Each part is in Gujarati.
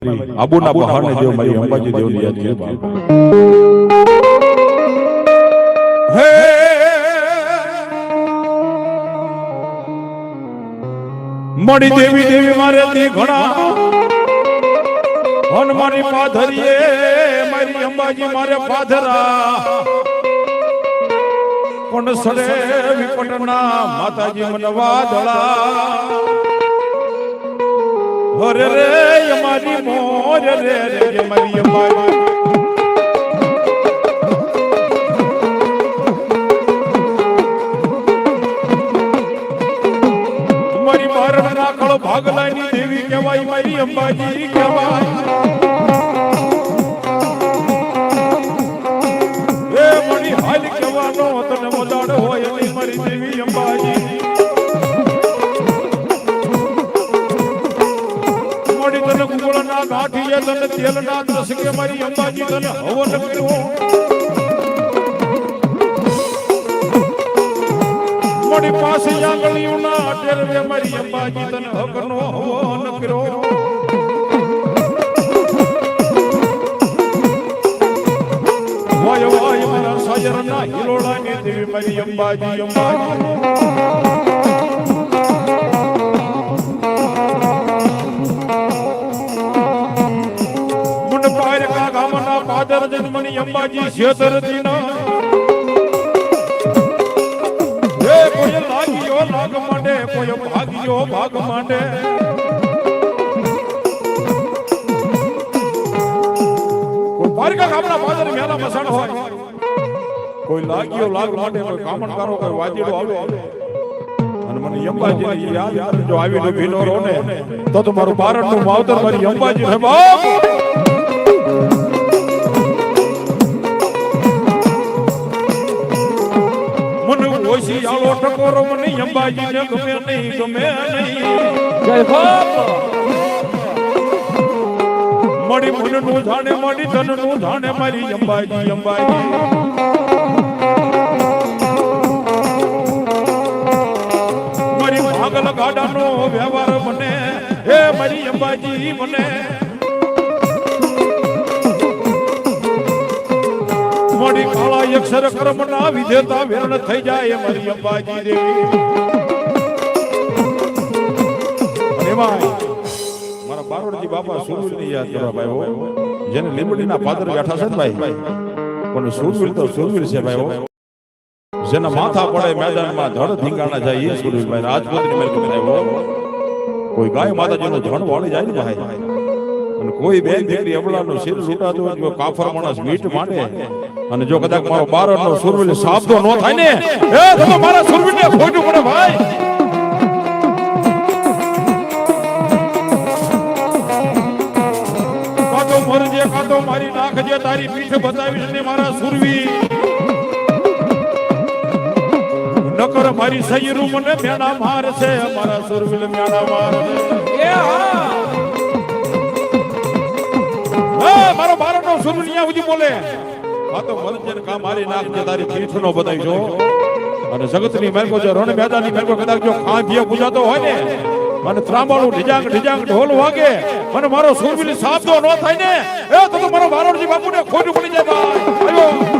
આબુના પહાડને દેવ મારી અંબાજી દેવની યાદ કરી બાપ હે મળી દેવી દેવી મારે તે ઘણા હન મારી પાધરીએ મારી અંબાજી મારે પાધરા પણ સડે વિપટના માતાજી મને વાદળા હરે રે અમારી મોર રે રે મારી અંબાજી મારી બારણ નાખળ ભાગલાની દેવી કહેવાય મારી અંબાજી કહેવાય એ મણી હાલ કહેવાનો તને મદાડ હોય એની મારી દેવી અંબાજી ગાંઠીએ તને તેલ ના દસકે મારી અંબાજી તને હવન કર્યો મોડી પાસે આંગળીઓ ના ટેરવે મારી અંબાજી તને હકનો હવન કર્યો વાય વાય મારા સાજર ના હિલોળા ની દેવી મારી અંબાજી અંબાજી અંબાજી શેતરજી ના એ કોઈ લાગ્યો લાગ માંડે કોઈ ભાગ્યો ભાગ માંડે કોઈ પારકા ગામના પાદર મેલા મસાણ હોય કોઈ લાગ્યો લાગ માંડે કોઈ કામણકારો કોઈ વાજીડો આવે અને મને અંબાજી યાદ જો આવીને ભીનો રોને તો તમારું બારણ નું માવતર મારી અંબાજી હે બાપ ઓછી આલો ટકોરો મને અંબાજી ને ગમે નહીં જય બાપ મળી મન નું જાણે મળી ધન નું જાણે મારી અંબાજી અંબાજી મારી ભાગલ ગાડાનો વ્યવહાર મને હે મારી અંબાજી મને મોડી કાળા અક્ષર કર્મ ના વિધેતા વેરણ થઈ જાય મારી અંબાજી દેવી અરે ભાઈ મારા બારોડજી બાપા સુરવીર ની યાદ કરવા ભાઈ જેને લીંબડીના પાદર બેઠા છે ને ભાઈ પણ સુરવીર તો સુરવીર છે ભાઈ જેના માથા પડે મેદાનમાં ધડ ધીંગાણા જાય એ સુરવીર ભાઈ રાજપૂતની મેલ બનાવ્યો કોઈ ગાય માતાજીનો ધણ વાળી જાય ને ભાઈ અને કોઈ બેન દીકરી અબળાનું શિર લૂંટાતું હોય કોઈ કાફર માણસ મીટ માંડે અને જો કદાચ મારો બારનો સુરવીર સાબદો ન થાય ને એ તમે મારા સુરવીરને ખોટું પડે ભાઈ કાતો મરજે કાતો મારી નાખજે તારી પીઠ બતાવીશ ને મારા સુરવીર નકર મારી સૈરું મને મેણા મારશે મારા સુરવીર મેણા મારશે એ હા મારો બારનો સુરવીર અહીંયા સુધી બોલે આ તો મરજન કા મારી નાખજે તારી પીઠનો બતાવીજો અને જગતની મેલકો જો રણ મેદાનની મેલકો કદાચ જો ખાંભિયો પૂજાતો હોય ને અને ત્રાંબાળું ઢીજાંગ ઢીજાંગ ઢોલ વાગે અને મારો સુરવીર સાબદો ન થાય ને એ તો મારો બારોડજી બાપુને ખોટું પડી જાય ભાઈ આયો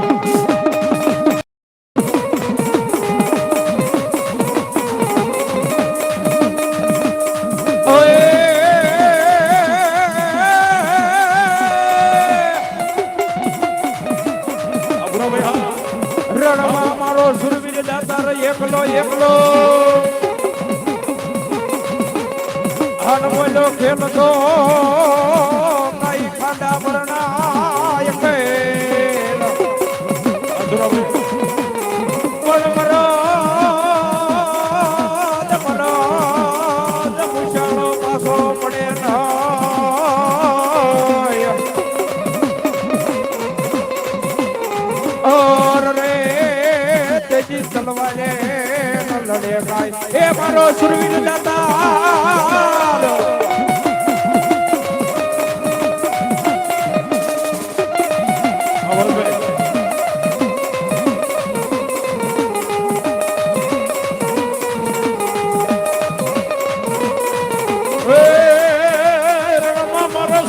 એકલો એકલો હનમલો ખેલ તો કઈ ખાડા ભરણા એકેલો અધરો મરમરો દમરો દમુશાળો પાસો પડે ના ઓર રે તેજી તલવારે લડે ગાય એ મારો સુરવીર દાતા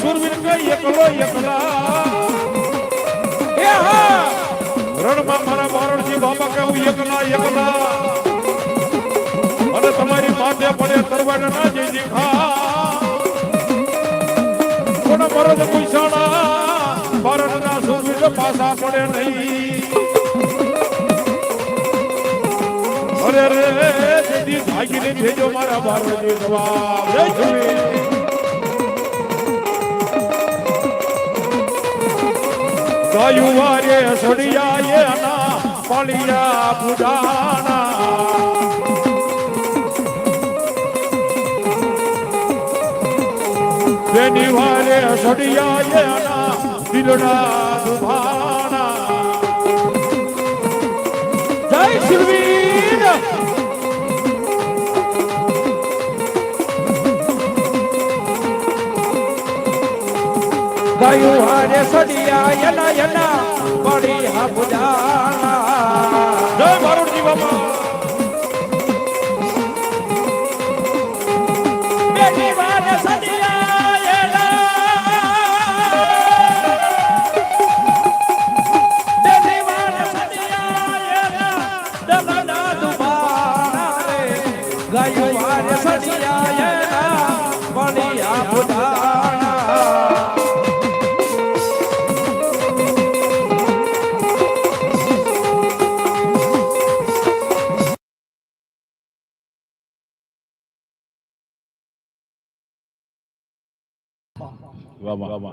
સુરવીર એકલો એકલા એ હા રણમાં મારા બારણજી બાપા કેવું એકલા એકલા અને તમારી માથે પડે તરવાડ ના જઈ ખા કોણ મરદ પૂછાણા બારણ ના સુરવીર પાસા પડે નહીં અરે રે જેથી ભાગીને ભેજો મારા બારણજી જવાબ જય સુરવીર ગાયું વારે સડિયા એના પાલિયા પુડાના બેની વારે સડિયા એના દિલના દુભાના જય સુરવીર ગાયું વારે સડિયા એના પાલિયા પુડાના જય બારુજી બાબા બેની વારે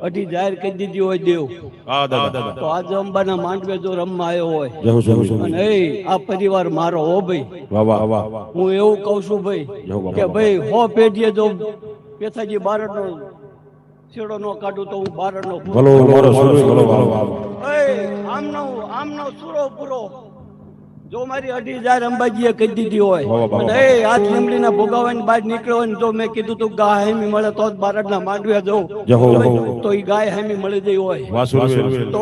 અઢી જાહેર કરી દીધી હોય દેવ તો આજે અંબાના માંડવે જો રમવા આવ્યો હોય અને આ પરિવાર મારો હો ભાઈ હું એવું કઉ છું ભાઈ કે ભાઈ હો પેઢીએ જો પેથાજી બારડ નો છેડો નો કાઢું તો હું બારડ નો આમનો સુરો પૂરો જો મારી 2,000 અંબાજીએ કહી દીધી હોય અને હાથ લીમડીના ભોગાવાની બહાર નીકળ્યો હોય જો મેં કીધું તું ગાય હેમી મળે તો બારડના માંડવે જવું તો એ ગાય હેમી મળી ગઈ હોય તો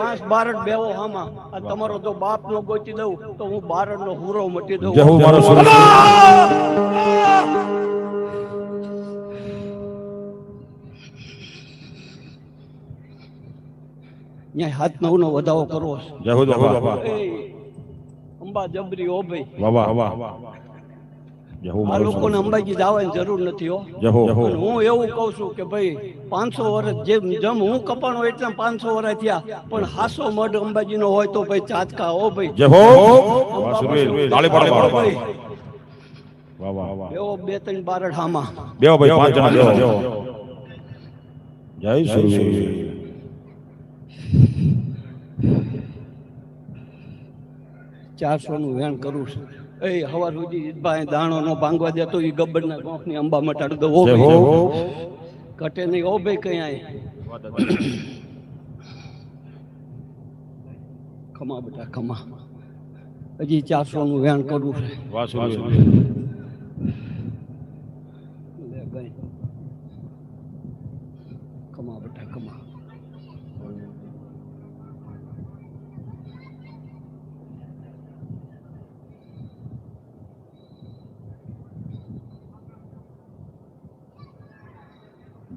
5 બારડ બેવો હામાં આ તમારો જો બાપ નો ગોચી દઉં તો હું બારડ નો હુરો મટી દઉં હાથ નો વધાવો કરવો અંબા જબરી હો ભાઈ આ લોકોને અંબાજી જવાની જરૂર નથી હો હું એવું કઉ છું કે ભાઈ 500 વર્ષ જેમ હું કપાણો એટલે 500 વર્ષ થયા પણ 500 મઢ અંબાજી નો હોય તો ભાઈ ચાચકા હો ભાઈ એવો 2-3 બારડ હામાં બેવો ભાઈ 5 જણા બેવો જય શ્રી 400 નું વેણ કરું છું હવાર સુધી ભાઈ દાણો નો ભાંગવા દેતો એ ગબ્બર ના ગોખ ની અંબા મટાડ દો કટે નહીં ઓ ભાઈ કઈ આય ખમા બેટા ખમા હજી 400 નું વેણ કરું છે ખમા બેટા ખમા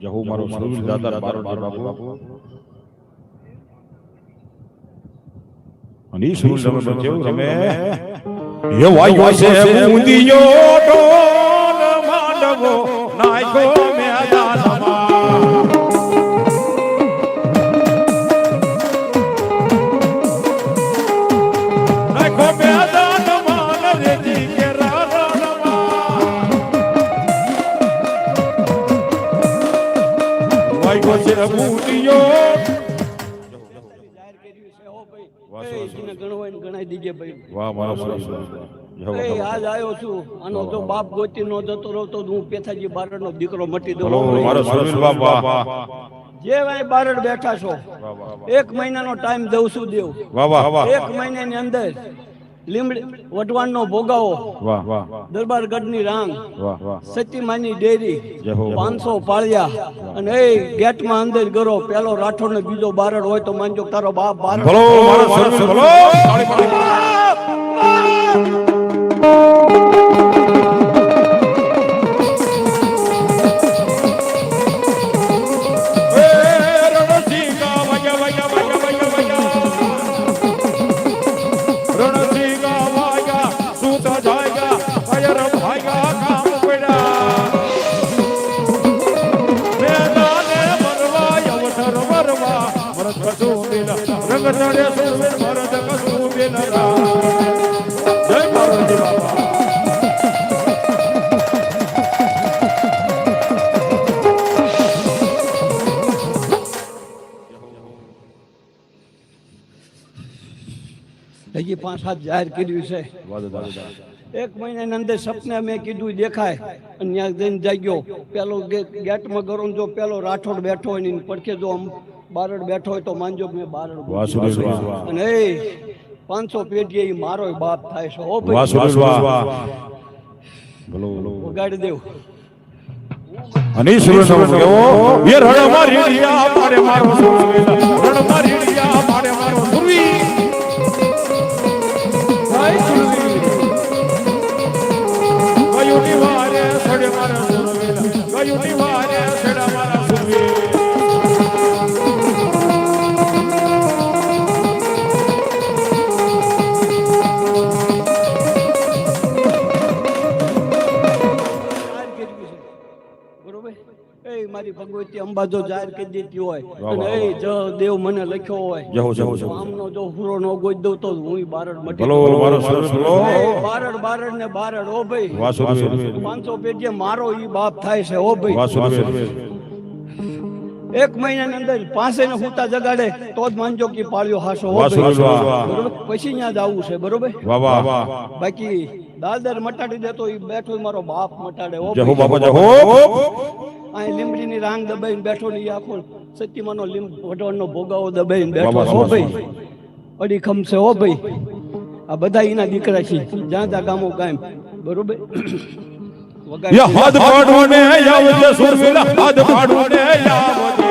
જહુ મારો સુરવીર દાદા બારણજી બાપુ અને સુરવીર તમે કેવું રમે એ વાયો છે મુંદિયો ડોલ માંડવો નાખ્યો મેદાનમાં નાખ્યો મેદાનમાં રેતી કે બાપ ગોતી નો જતો રહતો હું પેથાજી બારડ નો દીકરો મટી દઉં જે ભાઈ બારડ બેઠા છો 1 મહિનાનો ટાઈમ દઉં છું દેવ 1 મહિનાની અંદર લીમડી વઢવાણ નો ભોગાવો દરબારગઢ ની રાંગ સતીમાની ડેરી 500 પાળિયા અને ગેટ માં અંદર ગરો પેલો રાઠોડ ને બીજો બારડ હોય તો માનજો તારો બાપ બારડ ચડે સુરવીર ભરત કસું બેનરા જય મારુતિ બાપા હજી 5-7 જાહેર કર્યું છે એક મહિનાની અંદર સપને મેં કીધું દેખાય અને ત્યાં જઈને જાગ્યો પેલો ગેટમાં ગરો જો પેલો રાઠોડ બેઠો હોય ને પડખે જો બારડ બેઠો હોય તો માનજો મેં બારડ અને એ 500 પેઢી એ મારો બાપ થાય છે ઓ ભાઈ વગાડી દેવ અને સુરનો કેવો વીર હળ મારી રિયા પાડે મારો સુરવી હળ મારી રિયા પાડે મારો સુરવી ગયુની વારે સડે મારા સુરવી ગયુની વારે સડે મારા સુરવી મારી ભગવતી અંબાજો જાહેર કરી દેતી હોય અને એ જો દેવ મને લખ્યો હોય આમનો જો હુરો નો ગોઈ દઉં તો હું બારડ મટી બારડ ને બારડ ઓ ભાઈ 500 પેઢી મારો ઈ બાપ થાય છે ઓ ભાઈ એક મહિનાની અંદર 5 ને હુતા જગાડે તો જ માનજો કે પાળ્યો હાસો હો ભાઈ પછી ત્યાં જ આવું છે બરોબર બાકી દાદર મટાડી દેતો ઈ બેઠો મારો બાપ મટાડે ઓ આ લીમડીની રાંગ દબાઈને બેઠો ને આખો સત્યમાનો લીંબ વઢવાણનો ભોગાવો દબાઈને બેઠો હો ભાઈ અડી ખમશે હો ભાઈ આ બધા એના દીકરા છે જ્યાં જ્યાં ગામો કાયમ બરોબર હાથ પાડવાને આવજે સુરવીલા હાથ પાડવાને આવજે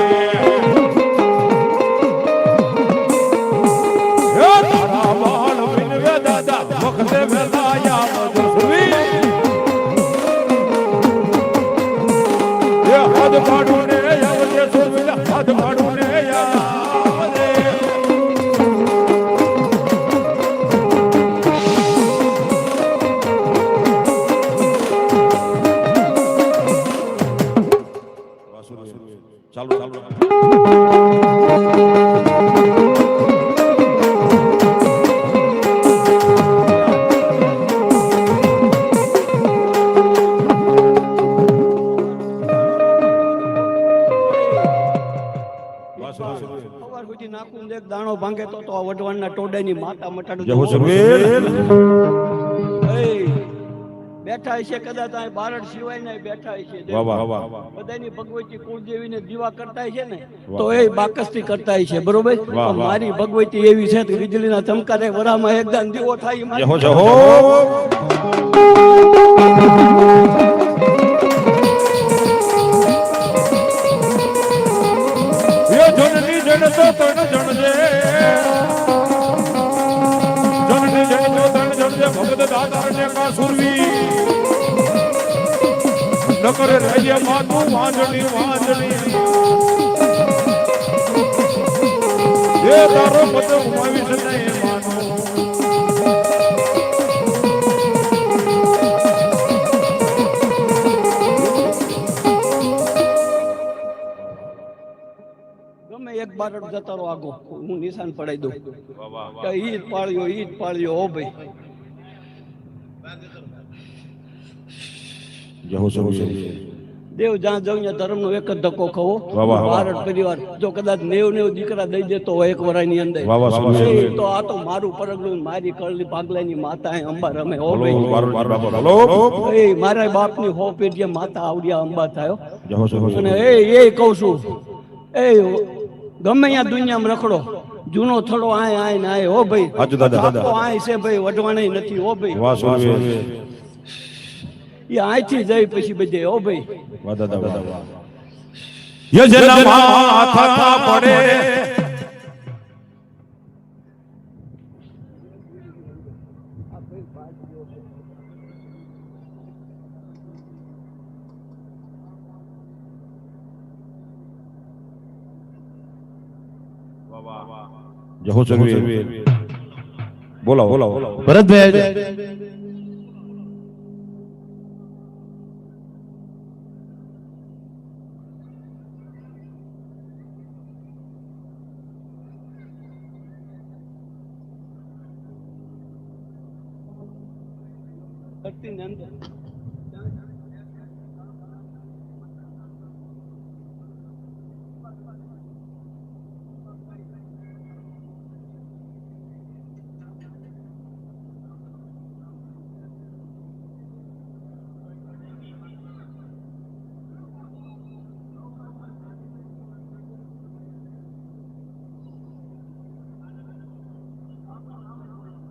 હે તારા બાળ વિનવે દાદા વખતે વેલા આવજે સુરવી હે હાથ પાડવાને આવજે સુરવીલા હાથ પાડવાને આવજે ચાલો દાણો ભાંગે તો આ વઢવાણના ટોડાની માતા મટાડું બેઠા છે કદાચ આ બારડ સિવાય ને બેઠા છે બધાની ભગવતી કુળદેવીને દીવા કરતા છે ને તો એ બાકસથી કરતા છે બરોબર મારી ભગવતી એવી છે કે વીજળીના ચમકારે વરામાં એકદમ દીવો થાય નકર રાજ્ય માતું વાંજણી વાંજણી એ તારો પદ ઉમાવીશ નહીં માનો ગમે એક બારડ જતારો આગો હું નિશાન પડાઈ દઉં કે ઈ જ પાળ્યો હો ભાઈ દેવ જ્યાં જવું ધર્મ નો એક જ ધક્કો ખવો બારડ પરિવાર જો કદાચ 90 દીકરા દઈ દેતો હોય એક વરાય ની અંદર તો આ તો મારું પરગલું મારી કળલી પાગલાની માતા અંબા રમે હો ભાઈ મારા બાપ ની હો પેઢી માતા આવડિયા અંબા થયો અને એ કહું છું એ ગમે ત્યાં દુનિયામાં રખડો જૂનો થોડો આય આય ને આય હો ભાઈ આય છે ભાઈ વઢવાણી નથી હો ભાઈ એ આથી જાય પછી બધે ઓ ભાઈ યજના માથા પડે જહો ચરવી બોલાવો ભરતભાઈ ધરતીની અંદર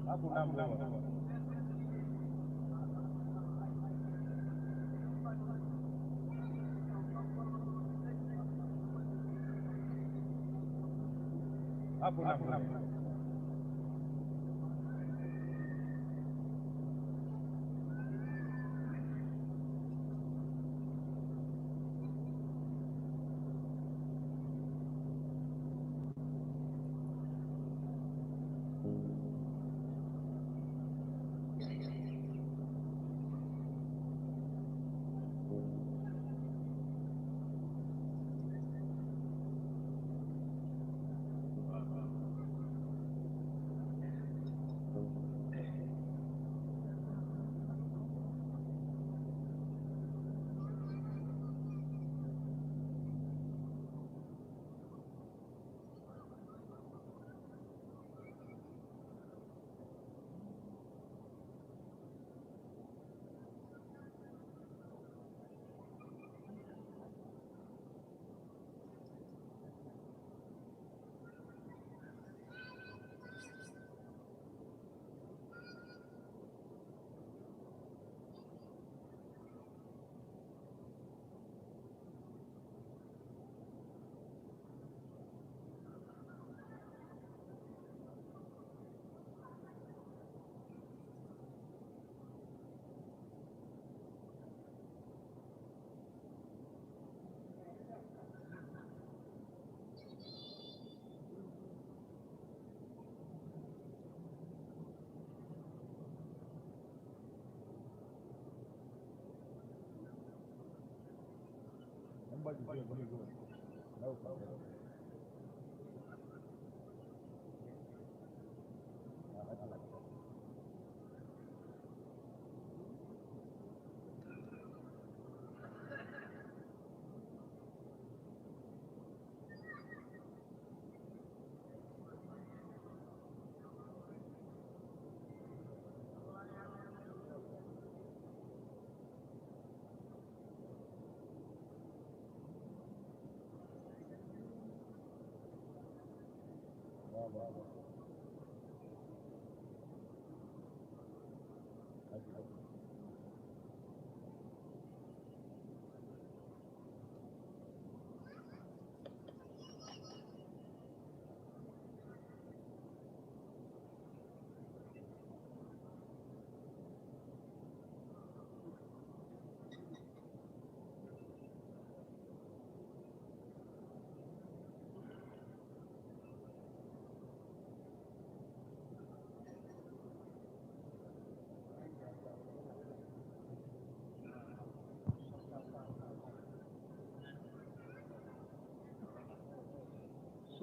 આખું નામ લેવાનું. આખું નામ લેવાનું.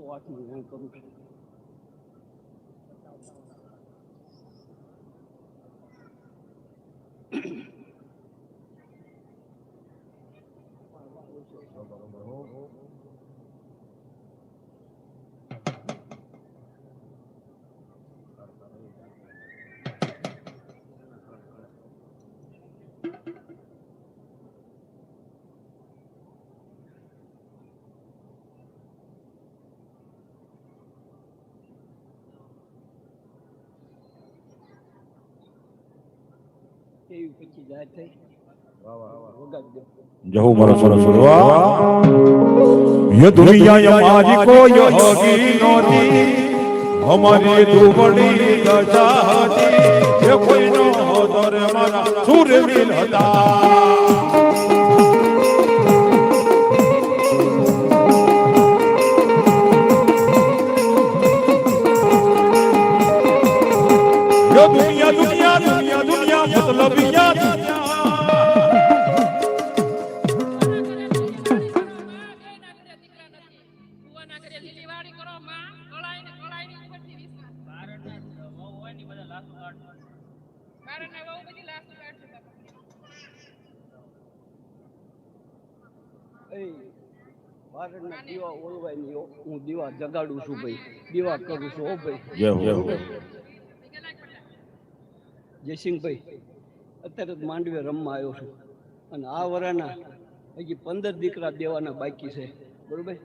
વાત હું કરું છું. એવી પછી જાય થઈ જહુ મારો સરસ ये दुनिया हमारी कोई होगी नोती हमारी तू बड़ी दशाती ये कोई न हो तो रे मारा सूर्य मिलता ये दुनिया दुनिया दुनिया दुनिया मतलब क्या એ બારડના દીવા ઓળવાય નહીં હો. હું દીવા જગાડું છું ભાઈ, દીવા કરું છું હો ભાઈ. જય હો જયસિંહભાઈ, અત્યારે જ માંડવે રમવા આવ્યો છું અને આ વરાના હજી 15 દીકરા દેવાના બાકી છે, બરોબર.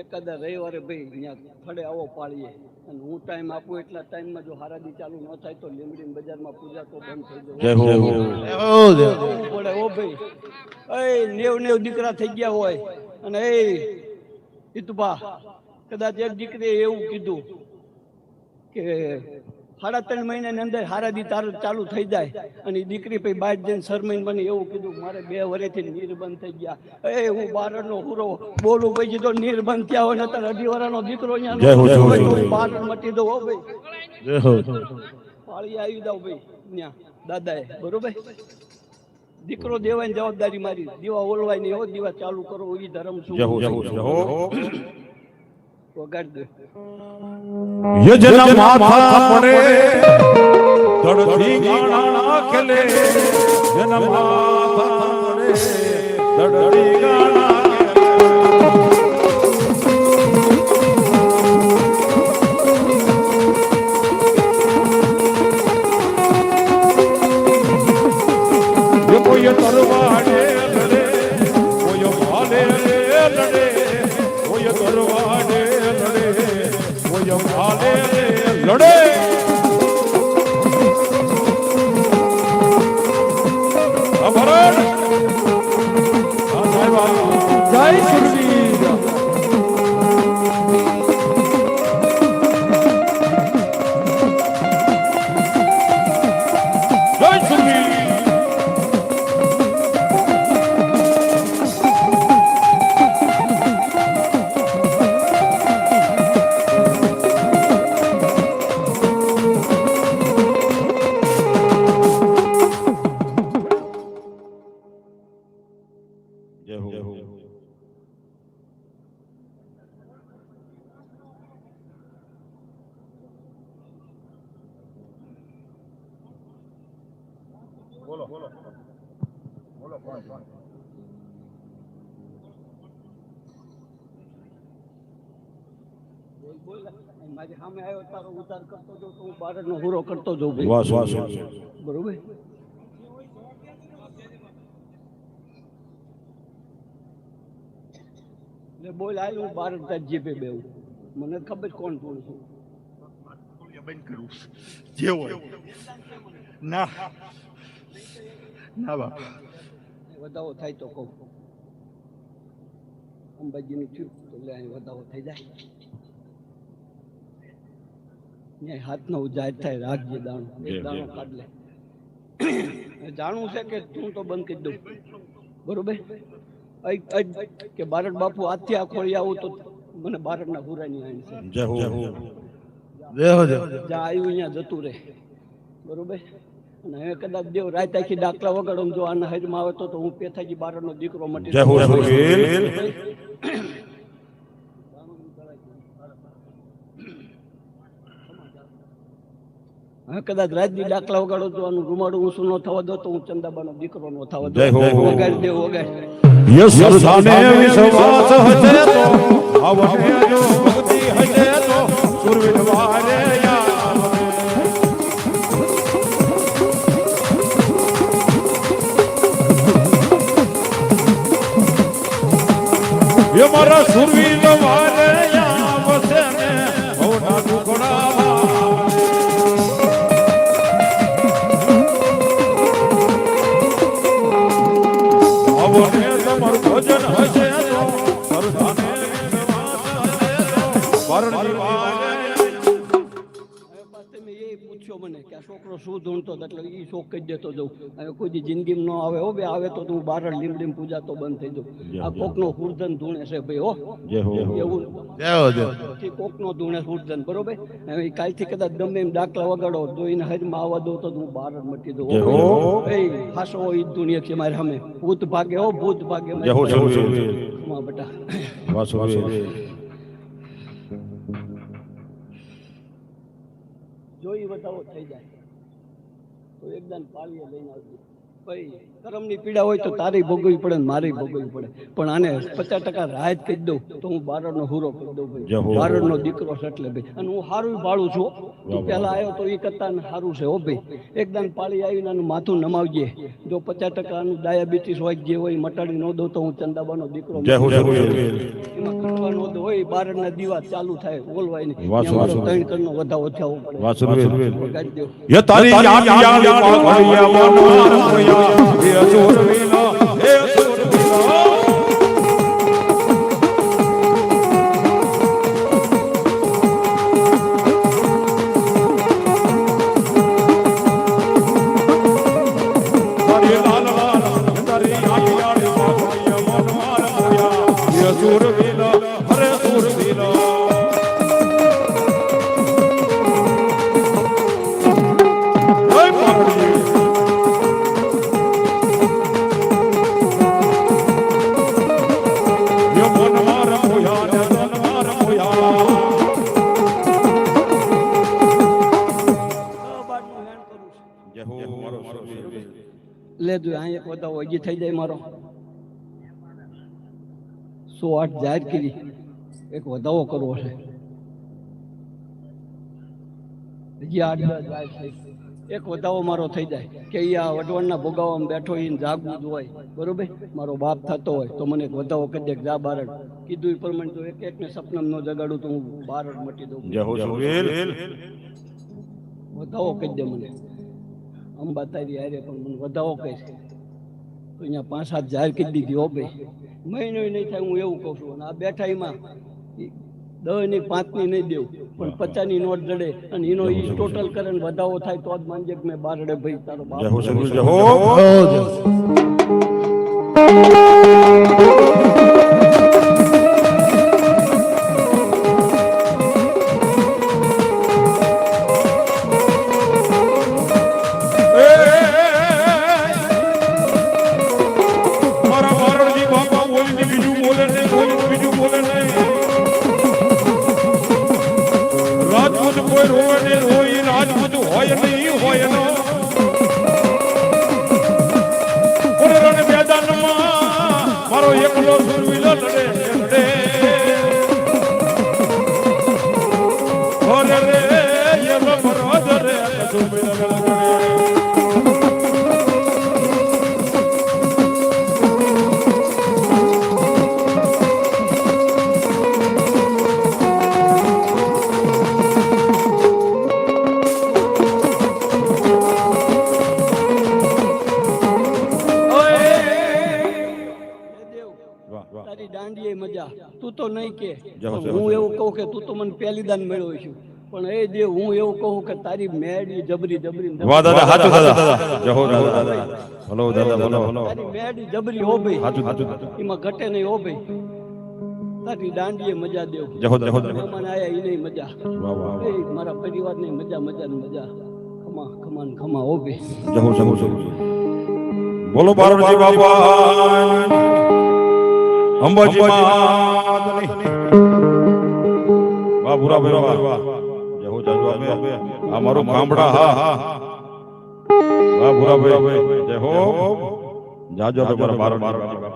એકાદા રવિવારે ભાઈ અહીંયા થડે આવો પાડીએ અને હું ટાઈમ આપું એટલા ટાઈમમાં જો હારાદી ચાલુ ન થાય તો લીમડી બજારમાં પૂજા તો બંધ થઈ જય જાય હો પડે હો ભાઈ. એ 90 દીકરા થઈ ગયા હોય અને એ ઈતુભા કદાચ એક દીકરીએ એવું કીધું કે 3.5 મહિનાની અંદર હારાદી ચાલુ થઈ જાય અને એ દીકરી પછી બહાર જઈને શરમાઈને મને એવું કીધું મારે 2 વર્ષથી નિર્બંધ થઈ ગયા. એ હું બારડનો હુરો બોલું પછી તો નિર્બંધ થયા હોય ને અત્યારે 2.5 વર્ષનો દીકરો અહીંયા બારડ મટી દો હો ભાઈ. પાળી આવી જાવ ભાઈ ત્યાં દાદાએ, બરોબર. દીકરો દેવાની જવાબદારી મારી, દીવા ઓલવાય નહીં હો, દીવા ચાલુ કરો એ ધર્મ શું વગાડી દે. યજના માથા પડે દડથી ગાણા ખેલે, યજના માથા પડે દડથી ગાણા ખેલે. કોઈ તરવાડે લડે, કોઈ ભાલે લડે, કોઈ તરવાડે લડે, કોઈ ભાલે લડે. જય સુરવીર. જય સુરવીર. મારી સામે આવ્યો તારો ઉતાર કરતો જો તો હું બારડનો હુરો કરતો જો વાહ વાહ બરોબર. ને બોલ આય હું બારડ તાર જીપે બેવું, મને ખબર કોણ કોણ છું. બંધ કરું જે હોય ના ના બાપ વધાવો થાય તો કહું. અંબાજીનું થયું તો એટલે અહીં વધાવો થઈ જાય. ન્યાય હાથનો જાહેર થાય રાખજે દાણો, એક દાણો કાઢ લે. જાણવું છે કે તું તો બંધ કરી દઉં, બરોબર. કે બારડ બાપુ આજથી આ ખોળી આવું તો મને બારડના હુરાની આણી છે. જય હો જ્યાં આવ્યું અહીંયા જતું રહે, બરોબર. અને હવે કદાચ દેવ રાત આખી ડાકલા વગાડો જો આના હજમાં આવે તો હું પેથાજી બારડનો દીકરો મટી. જય હો હવે કદાચ રાજની ડાકલા વગાડો તો આનું રૂમાડું ઊંચું ન થવા દો તો હું ચંદાબાનો દીકરો ન થવા દો. વગાડી દેવો વગાડ. યસરસાને વિશ્વાસ હશે તો આવને જો ભક્તિ હશે તો સુરવીર વારે યે મારા સુરવીર વારે આવશે ને ઓના ટુકડા આવને તમાર ભજન હશે તો સરદાને વારણી વારે. તમે એ પૂછ્યો મને કે આ છોકરો શું ધૂણતો હતો એટલે એ શોખ કહી દેતો જઉં. હવે કોઈ જિંદગીમાં ન આવે હો બે, આવે તો હું બારડ લીમડીમાં પૂજા તો બંધ થઈ જાઉં. આ કોકનો હુરધન ધૂણે છે ભાઈ હો, એવું કોકનો ધૂણે હુરધન, બરોબર. હવે કાલથી કદાચ ગમે એમ ડાકલા વગાડો તો એને હજમાં આવવા દઉં તો હું બારડ મટી દઉં. હાસો ઈ ધૂણીએ છે મારી સામે. ભૂત ભાગે હો, ભૂત ભાગે બેટા. જોઈ બતાવો થઈ જાય. તો એકદમ પાળીએ લઈને આવજો ભાઈ કરમની પીડા હોય તો તારી ભોગવવી પડે ને મારી ભોગવવી પડે પણ આને 50% રાહત કહી દઉં તો હું બારડનો હુરો કહી દઉં ભાઈ બારડનો દીકરો છે એટલે ભાઈ અને હું સારું ભાળું છું તું પહેલા આવ્યો તો એ કરતા સારું છે હો ભાઈ એકદમ પાળી આવીને આનું માથું નમાવજે જો 50% આનું ડાયાબિટીસ હોય જે હોય મટાડી ન દઉં તો હું ચંદાબાનો દીકરો એમાં કટવાનો હોય બારડના દીવા ચાલુ થાય બોલવાય નહીં અમારો 3 કરોડનો વધાવો થવો પડે ये तारी याद याद पागलिया मनोहर मोया ये असुर वीना हे असुर वीना तारी लाल लाल तारी याद याद पागलिया मनोहर मोया ये असुर वीना हरे असुर वीना લેજો અહીં એક વધાવો હજી થઈ જાય મારો 108 જાહેર કરી એક વધાવો કરવો છે હજી 8 જાહેર થઈ એક વધાવો મારો થઈ જાય કે આ વઢવાણના ભોગાવામાં બેઠો ઈને જાગવું જ હોય બરોબર મારો બાપ થતો હોય તો મને એક વધાવો કરી દે જા બારડ કીધું એ પ્રમાણે તો એક એકને સપનામ ન જગાડું તો હું બારડ મટી દઉં વધાવો કરી દે મને અંબા તારી હારે પણ મને વધાવો કહે છે તો અહીંયા 5-7 જાહેર કરી દીધી હો ભાઈ મહિનો નહીં થાય હું એવું કહું છું અને આ બેઠા એમાં 10 ની 5 ની નહીં દેવું પણ 50 ની નોટ જડે અને એનો ઈ ટોટલ કરે ને વધાવો થાય તો જ માનજે કે મેં બારડે ભાઈ તારો બાપ તું તો નહીં કે હું એવું કહું કે તું તો મને પહેલી દાન મેળવ્યો છું પણ એ દેવ હું એવું કહું કે તારી મેડી જબરી જબરી વાહ દાદા હાચું દાદા જહો દાદા ભલો દાદા ભલો તારી મેડી જબરી હો ભાઈ હાચું એમાં ઘટે નહીં હો ભાઈ તારી દાંડીએ મજા દેવ જહો જહો મહેમાન આયા ઈ નહીં મજા વાહ વાહ એ મારા પરિવાર ની મજા મજા ને મજા ખમા ખમાન ખમા હો ભાઈ જહો જહો જહો બોલો બારોજી બાપા અંબાજી માતની વાહ પૂરા ભાઈ વાહ જહો જાજો આપે આ મારું ગામડા હા હા વાહ પૂરા ભાઈ જય હો જાજો આપે મારા બારોજી